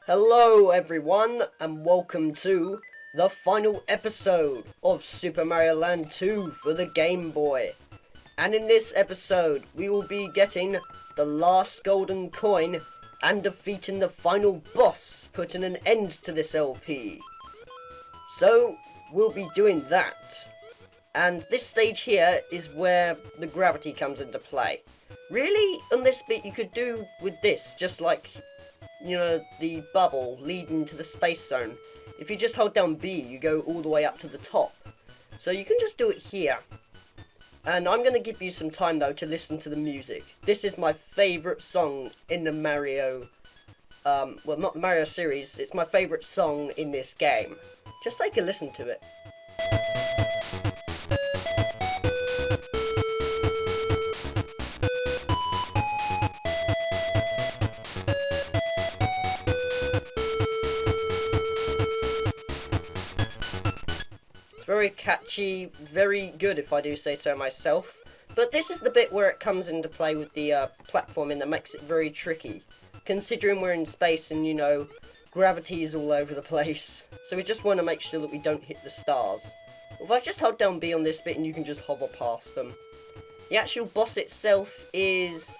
Hello everyone and welcome to the final episode of Super Mario Land 2 for the Game Boy. And in this episode we will be getting the last golden coin and defeating the final boss, putting an end to this LP. So we'll be doing that. And this stage here is where the gravity comes into play. Really, on this bit you could do with this, just like, you know, the bubble leading to the space zone. If you just hold down B, you go all the way up to the top. So you can just do it here. And I'm going to give you some time though to listen to the music. This is my favourite song in the Mario, well, not the Mario series, it's my favourite song in this game. Just take a listen to it. Very catchy, very good if I do say so myself. But this is the bit where it comes into play with the platforming that makes it very tricky. Considering we're in space and, you know, gravity is all over the place. So we just want to make sure that we don't hit the stars. If I just hold down B on this bit and you can just hover past them. The actual boss itself is...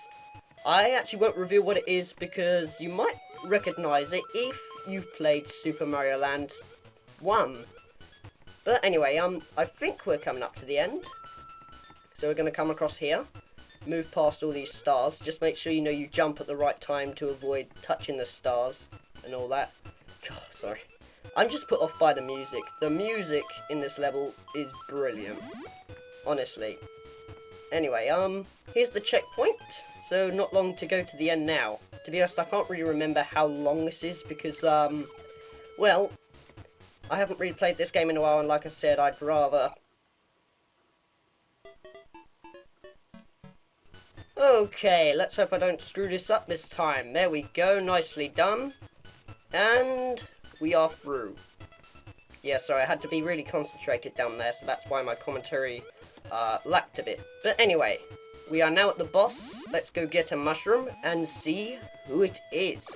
I actually won't reveal what it is because you might recognise it if you've played Super Mario Land 1. But anyway, I think we're coming up to the end. So we're going to come across here. Move past all these stars. Just make sure you know you jump at the right time to avoid touching the stars and all that. God, sorry. I'm just put off by the music. The music in this level is brilliant. Honestly. Anyway, here's the checkpoint. So not long to go to the end now. To be honest, I can't really remember how long this is because, well... I haven't really played this game in a while, and like I said, I'd rather... Okay, let's hope I don't screw this up this time. There we go, nicely done. And we are through. Yeah, sorry, I had to be really concentrated down there, so that's why my commentary lacked a bit. But anyway, we are now at the boss. Let's go get a mushroom and see who it is.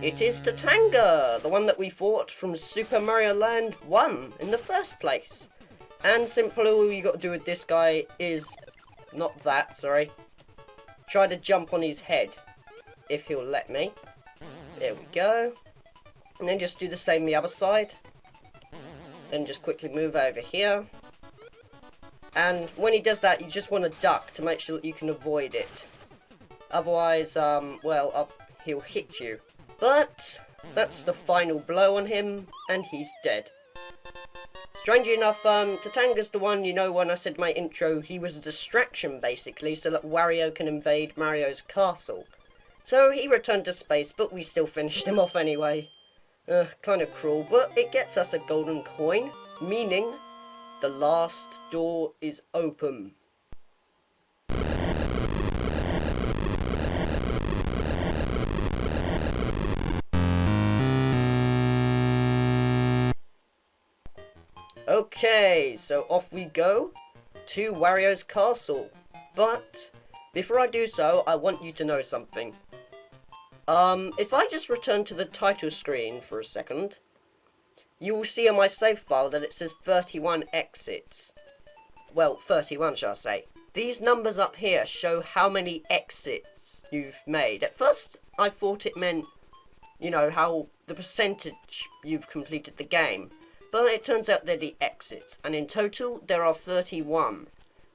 It is Tatanga, the one that we fought from Super Mario Land 1 in the first place. And simply all you got to do with this guy is, not that, sorry, try to jump on his head, if he'll let me. There we go. And then just do the same the other side. Then just quickly move over here. And when he does that, you just want to duck to make sure that you can avoid it. Otherwise, well, he'll hit you. But that's the final blow on him, and he's dead. Strangely enough, Tatanga's the one, you know, when I said in my intro, he was a distraction, basically, so that Wario can invade Mario's castle. So he returned to space, but we still finished him off anyway. Kind of cruel, but it gets us a golden coin, meaning the last door is open. Okay, so off we go to Wario's castle. But before I do so, I want you to know something. If I just return to the title screen for a second, you will see on my save file that it says 31 exits. Well, 31 shall I say. These numbers up here show how many exits you've made. At first, I thought it meant, you know, how the percentage you've completed the game. But it turns out they're the exits, and in total there are 31.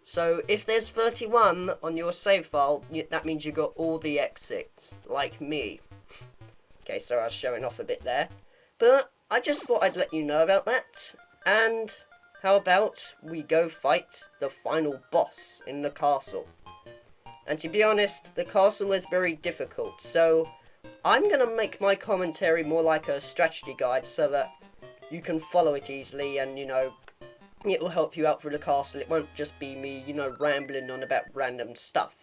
So if there's 31 on your save file, that means you got all the exits, like me. Okay, so I was showing off a bit there. But I just thought I'd let you know about that. And how about we go fight the final boss in the castle. And to be honest, the castle is very difficult, so I'm going to make my commentary more like a strategy guide so that you can follow it easily and, you know, it will help you out through the castle. It won't just be me, you know, rambling on about random stuff.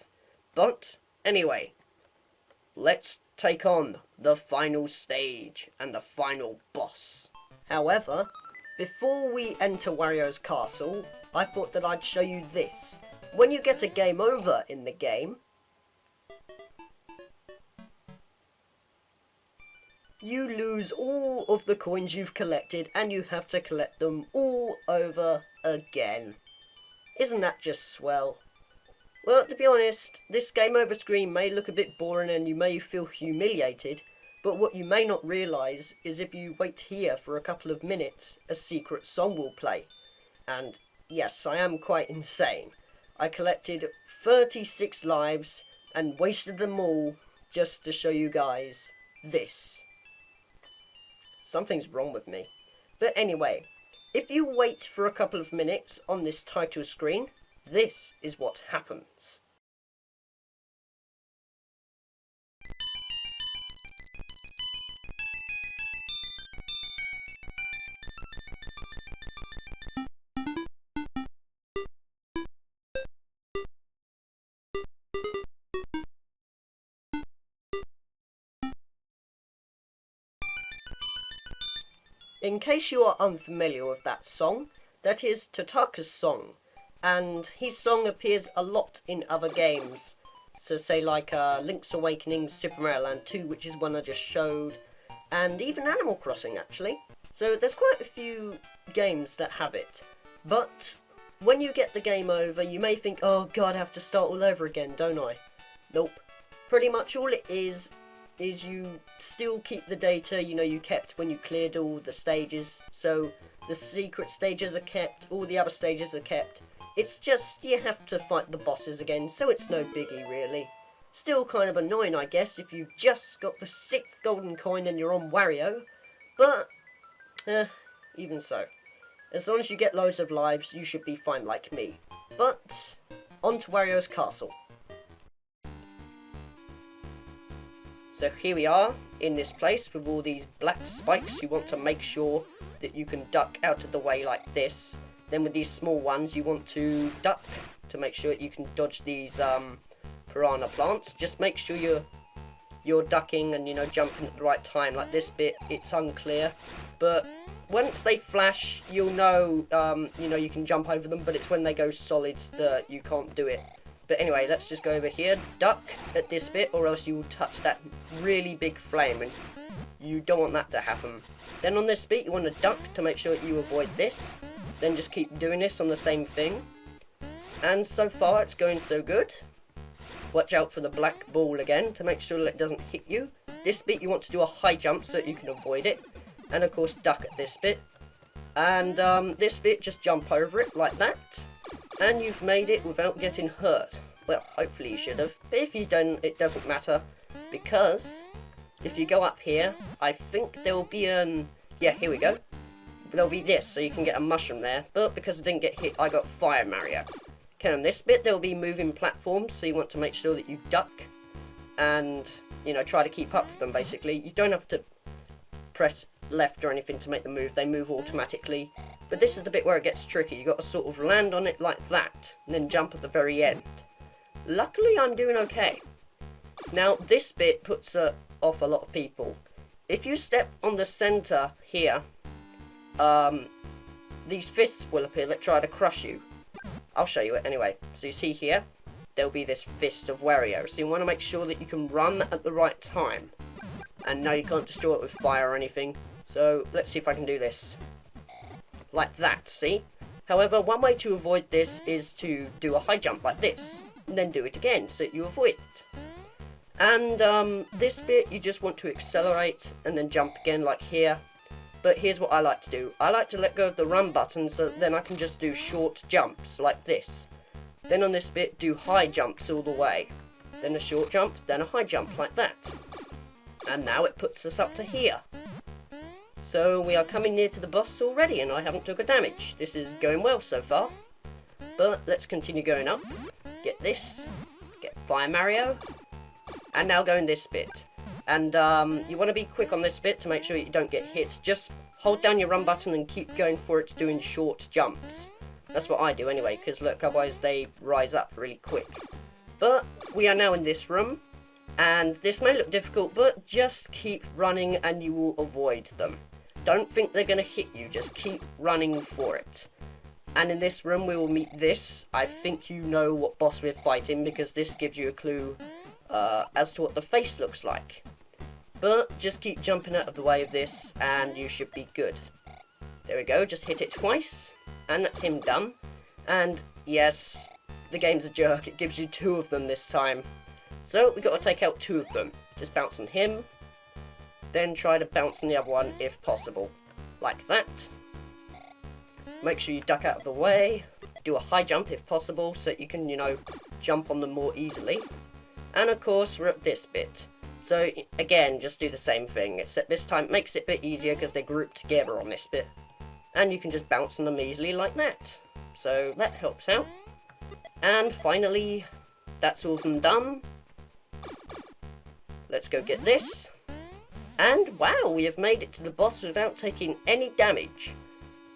But, anyway, let's take on the final stage and the final boss. However, before we enter Wario's castle, I thought that I'd show you this. When you get a game over in the game, you lose all of the coins you've collected and you have to collect them all over again. Isn't that just swell? Well, to be honest, this game over screen may look a bit boring and you may feel humiliated, but what you may not realise is if you wait here for a couple of minutes, a secret song will play. And yes, I am quite insane. I collected 36 lives and wasted them all just to show you guys this. Something's wrong with me. But anyway, if you wait for a couple of minutes on this title screen, this is what happens. In case you are unfamiliar with that song, that is Tatanga's song, and his song appears a lot in other games. So say like Link's Awakening, Super Mario Land 2, which is one I just showed, and even Animal Crossing actually. So there's quite a few games that have it. But when you get the game over, you may think, oh god, I have to start all over again, don't I? Nope. Pretty much all it is you still keep the data, you know, you kept when you cleared all the stages. So the secret stages are kept, all the other stages are kept. It's just you have to fight the bosses again, so it's no biggie really. Still kind of annoying, I guess, if you've just got the 6th golden coin and you're on Wario. But, even so. As long as you get loads of lives, you should be fine like me. But, on to Wario's castle. So here we are, in this place with all these black spikes. You want to make sure that you can duck out of the way like this. Then with these small ones, you want to duck to make sure that you can dodge these piranha plants. Just make sure you're ducking and, you know, jumping at the right time. Like this bit, it's unclear. But once they flash, you'll know, you know, you can jump over them. But it's when they go solid that you can't do it. But anyway, let's just go over here, duck at this bit, or else you will touch that really big flame, and you don't want that to happen. Then on this bit, you want to duck to make sure that you avoid this. Then just keep doing this on the same thing. And so far, it's going so good. Watch out for the black ball again to make sure that it doesn't hit you. This bit, you want to do a high jump so that you can avoid it. And of course, duck at this bit. And this bit, just jump over it like that. And you've made it without getting hurt. Well, hopefully you should have. But if you don't, it doesn't matter. Because if you go up here, I think there will be an... Yeah, here we go. There'll be this, so you can get a mushroom there. But because I didn't get hit, I got Fire Mario. Okay, on this bit, there'll be moving platforms. So you want to make sure that you duck. And, you know, try to keep up with them, basically. You don't have to press left or anything to make them move. They move automatically. But this is the bit where it gets tricky. You got to sort of land on it like that, and then jump at the very end. Luckily, I'm doing okay. Now, this bit puts off a lot of people. If you step on the center here, these fists will appear that try to crush you. I'll show you it anyway. So you see here, there'll be this fist of Wario. So you want to make sure that you can run at the right time. And no, you can't destroy it with fire or anything. So let's see if I can do this. Like that, see? However, one way to avoid this is to do a high jump like this, and then do it again, so that you avoid it. And this bit, you just want to accelerate, and then jump again like here. But here's what I like to do. I like to let go of the run button, so then I can just do short jumps, like this. Then on this bit, do high jumps all the way. Then a short jump, then a high jump, like that. And now it puts us up to here. So we are coming near to the boss already, and I haven't took a damage. This is going well so far. But let's continue going up. Get this. Get Fire Mario. And now go in this bit. And you want to be quick on this bit to make sure you don't get hit. Just hold down your run button and keep going for it, doing short jumps. That's what I do anyway, because look, otherwise they rise up really quick. But we are now in this room. And this may look difficult, but just keep running and you will avoid them. Don't think they're going to hit you, just keep running for it. And in this room we will meet this. I think you know what boss we're fighting, because this gives you a clue as to what the face looks like. But just keep jumping out of the way of this and you should be good. There we go, just hit it twice, and that's him done. And yes, the game's a jerk, it gives you 2 of them this time. So we got to take out 2 of them. Just bounce on him, then try to bounce on the other one if possible. Like that. Make sure you duck out of the way, do a high jump if possible so that you can, jump on them more easily. And of course we're at this bit. So again, just do the same thing, except this time it makes it a bit easier because they're grouped together on this bit. And you can just bounce on them easily like that. So that helps out. And finally, that's all of them done. Let's go get this. And wow, we have made it to the boss without taking any damage.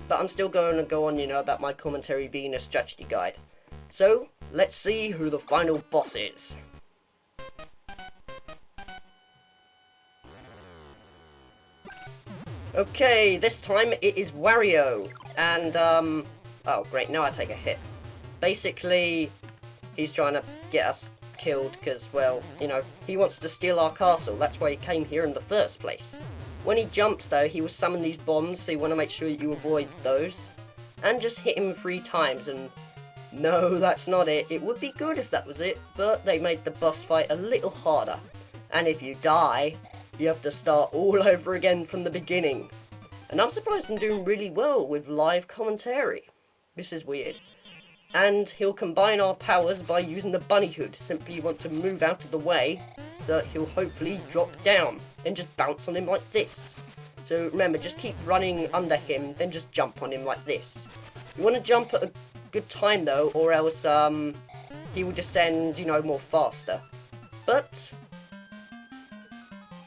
But I'm still going to go on, about my commentary being a strategy guide. So, let's see who the final boss is. Okay, this time it is Wario, and, oh great, now I take a hit. Basically, he's trying to get us killed, because, well, he wants to steal our castle, that's why he came here in the first place. When he jumps, though, he will summon these bombs, so you want to make sure you avoid those. And just hit him 3 times, and no, that's not it. It would be good if that was it, but they made the boss fight a little harder. And if you die, you have to start all over again from the beginning. And I'm surprised I'm doing really well with live commentary. This is weird. And he'll combine our powers by using the bunny hood. Simply you want to move out of the way, so that he'll hopefully drop down. Then just bounce on him like this. So remember, just keep running under him, then just jump on him like this. You want to jump at a good time though, or else he will descend, more faster. But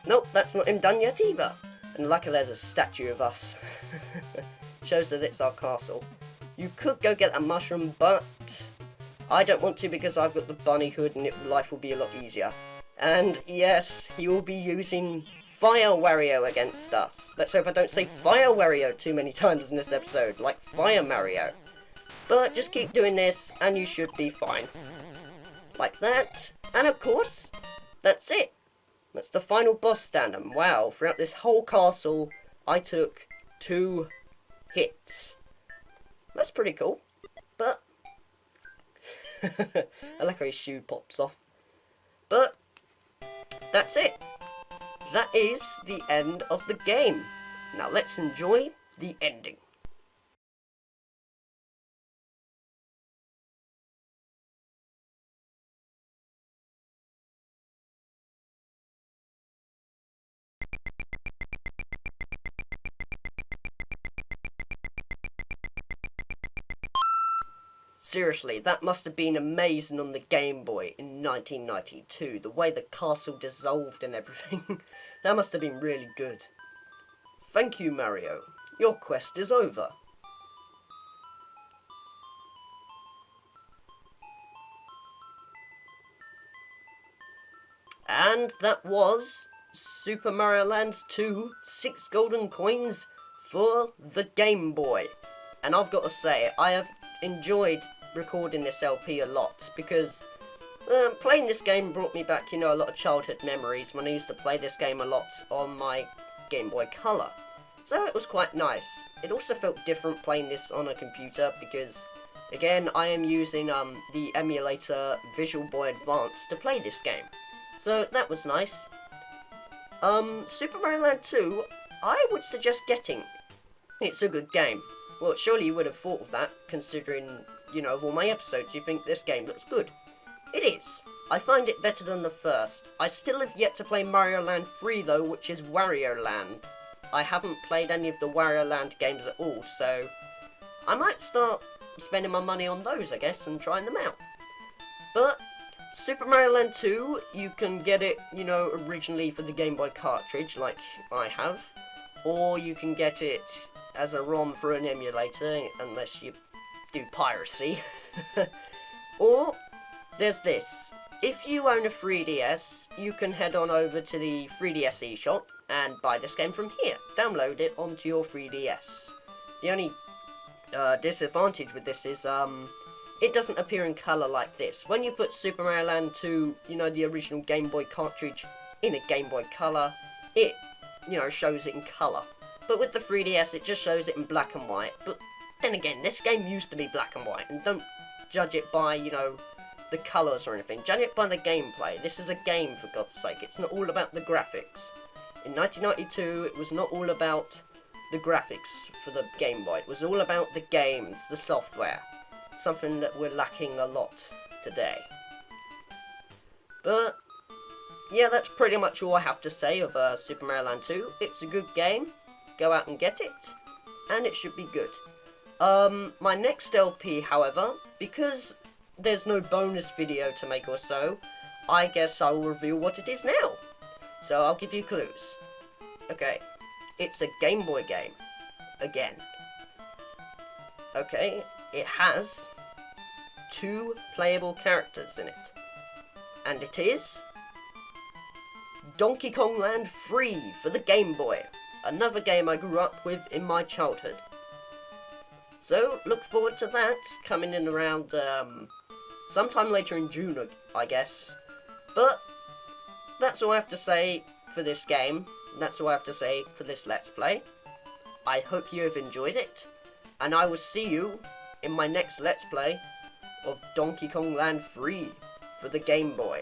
nope, that's not him done yet either. And luckily there's a statue of us. Shows that it's our castle. You could go get that mushroom, but I don't want to because I've got the bunny hood and life will be a lot easier. And yes, he will be using Fire Wario against us. Let's hope I don't say Fire Wario too many times in this episode, like Fire Mario. But just keep doing this and you should be fine. Like that. And of course, that's it. That's the final boss stand. And wow, throughout this whole castle, I took 2 hits. That's pretty cool. But I like how his shoe pops off. But that's it. That is the end of the game. Now let's enjoy the ending. Seriously, that must have been amazing on the Game Boy in 1992. The way the castle dissolved and everything. That must have been really good. Thank you, Mario. Your quest is over. And that was Super Mario Land 2 6 golden coins for the Game Boy. And I've got to say, I have enjoyed recording this LP a lot because playing this game brought me back, a lot of childhood memories when I used to play this game a lot on my Game Boy Color. So it was quite nice. It also felt different playing this on a computer because, again, I am using the emulator Visual Boy Advance to play this game. So that was nice. Super Mario Land 2, I would suggest getting. It's a good game. Well, surely you would have thought of that, considering, of all my episodes, you think this game looks good. It is. I find it better than the first. I still have yet to play Mario Land 3, though, which is Wario Land. I haven't played any of the Wario Land games at all, so I might start spending my money on those, I guess, and trying them out. But Super Mario Land 2, you can get it, originally for the Game Boy cartridge, like I have, or you can get it as a ROM for an emulator, unless you do piracy. Or, there's this. If you own a 3DS, you can head on over to the 3DS eShop and buy this game from here. Download it onto your 3DS. The only disadvantage with this is, it doesn't appear in colour like this. When you put Super Mario Land 2, the original Game Boy cartridge, in a Game Boy Color, it, shows it in colour. But with the 3DS, it just shows it in black and white. But then again, this game used to be black and white, and don't judge it by, the colours or anything. Judge it by the gameplay. This is a game, for God's sake. It's not all about the graphics. In 1992, it was not all about the graphics for the Game Boy. It was all about the games, the software. Something that we're lacking a lot today. But yeah, that's pretty much all I have to say of Super Mario Land 2. It's a good game. Go out and get it, and it should be good. My next LP, however, because there's no bonus video to make or so, I guess I will reveal what it is now. So I'll give you clues. Okay, it's a Game Boy game. Again. Okay, it has 2 playable characters in it. And it is Donkey Kong Land 3 for the Game Boy. Another game I grew up with in my childhood. So, look forward to that, coming in around, sometime later in June, I guess. But, that's all I have to say for this game. That's all I have to say for this Let's Play. I hope you have enjoyed it, and I will see you in my next Let's Play of Donkey Kong Land 3 for the Game Boy.